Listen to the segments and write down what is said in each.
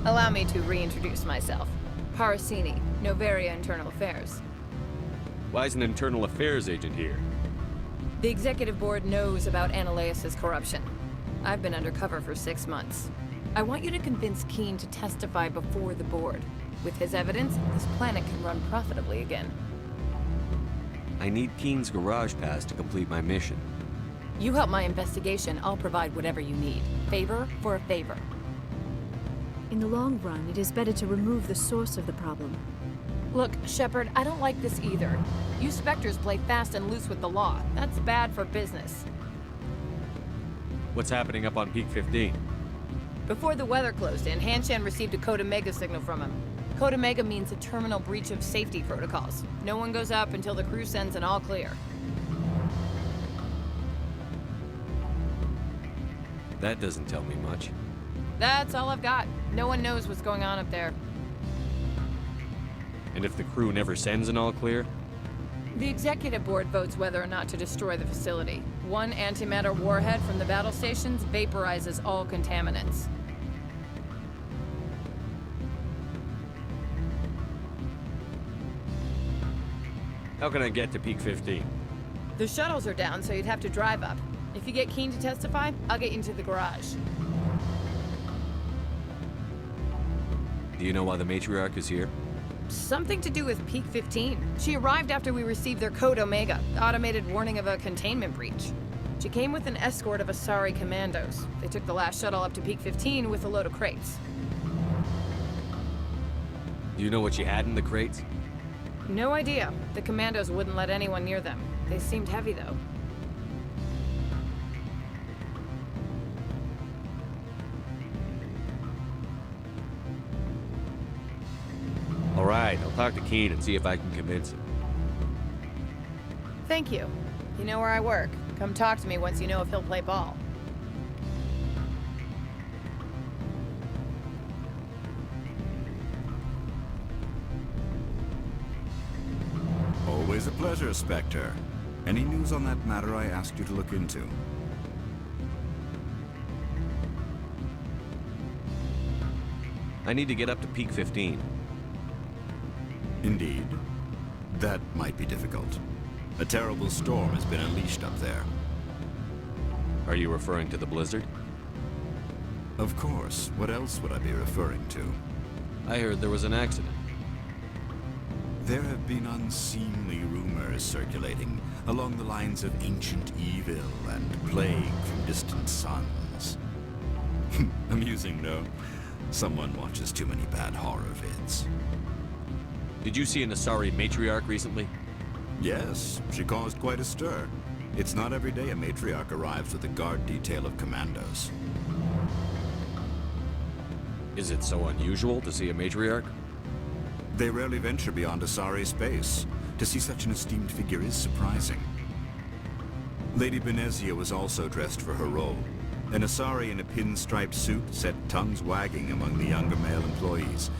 Allow me to reintroduce myself. Parasini, Noveria Internal Affairs. Why is an internal affairs agent here? The executive board knows about Ananias' corruption. I've been undercover for 6 months. I want you to convince Qui'in to testify before the board. With his evidence, this planet can run profitably again. I need Qui'in's garage pass to complete my mission. You help my investigation, I'll provide whatever you need. Favor for a favor. In the long run, it is better to remove the source of the problem. Look, Shepard, I don't like this either. You Spectres play fast and loose with the law. That's bad for business. What's happening up on Peak 15? Before the weather closed in, Hanshan received a Code Omega signal from him. Code Omega means a terminal breach of safety protocols. No one goes up until the crew sends an all clear. That doesn't tell me much. That's all I've got. No one knows what's going on up there. And if the crew never sends an all clear? The executive board votes whether or not to destroy the facility. One antimatter warhead from the battle stations vaporizes all contaminants. How can I get to Peak 15? The shuttles are down, so you'd have to drive up. If you get Qui'in to testify, I'll get you into the garage. Do you know why the matriarch is here? Something to do with Peak 15. She arrived after we received their Code Omega, automated warning of a containment breach. She came with an escort of Asari commandos. They took the last shuttle up to Peak 15 with a load of crates. Do you know what she had in the crates? No idea. The commandos wouldn't let anyone near them. They seemed heavy, though. All right, I'll talk to Qui'in and see if I can convince him. Thank you. You know where I work. Come talk to me once you know if he'll play ball. Always a pleasure, Spectre. Any news on that matter I asked you to look into? I need to get up to Peak 15. Indeed. That might be difficult. A terrible storm has been unleashed up there. Are you referring to the blizzard? Of course. What else would I be referring to? I heard there was an accident. There have been unseemly rumors circulating along the lines of ancient evil and plague from distant suns. Amusing, no? Someone watches too many bad horror vids. Did you see an Asari matriarch recently? Yes, she caused quite a stir. It's not every day a matriarch arrives with a guard detail of commandos. Is it so unusual to see a matriarch? They rarely venture beyond Asari space. To see such an esteemed figure is surprising. Lady Benezia was also dressed for her role. An Asari in a pinstriped suit set tongues wagging among the younger male employees,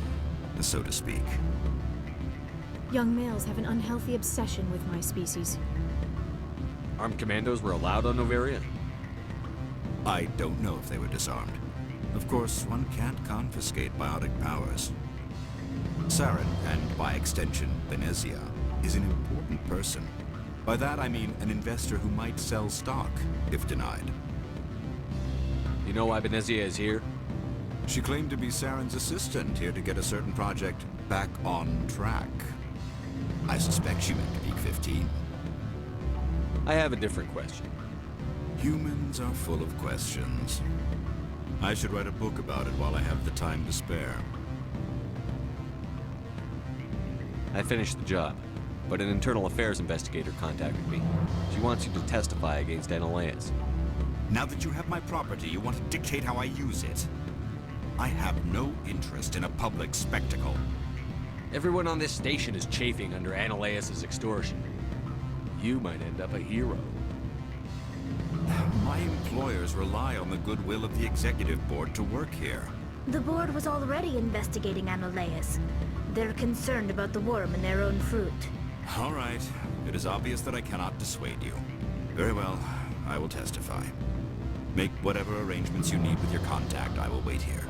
so to speak. Young males have an unhealthy obsession with my species. Armed commandos were allowed on Noveria? I don't know if they were disarmed. Of course, one can't confiscate biotic powers. Saren, and by extension, Benezia, is an important person. By that I mean an investor who might sell stock, if denied. You know why Benezia is here? She claimed to be Saren's assistant, here to get a certain project back on track. I suspect she meant Peak 15. I have a different question. Humans are full of questions. I should write a book about it while I have the time to spare. I finished the job, but an internal affairs investigator contacted me. She wants you to testify against Ananias. Now that you have my property, you want to dictate how I use it. I have no interest in a public spectacle. Everyone on this station is chafing under Ananias' extortion. You might end up a hero. My employers rely on the goodwill of the executive board to work here. The board was already investigating Ananias. They're concerned about the worm in their own fruit. All right. It is obvious that I cannot dissuade you. Very well. I will testify. Make whatever arrangements you need with your contact. I will wait here.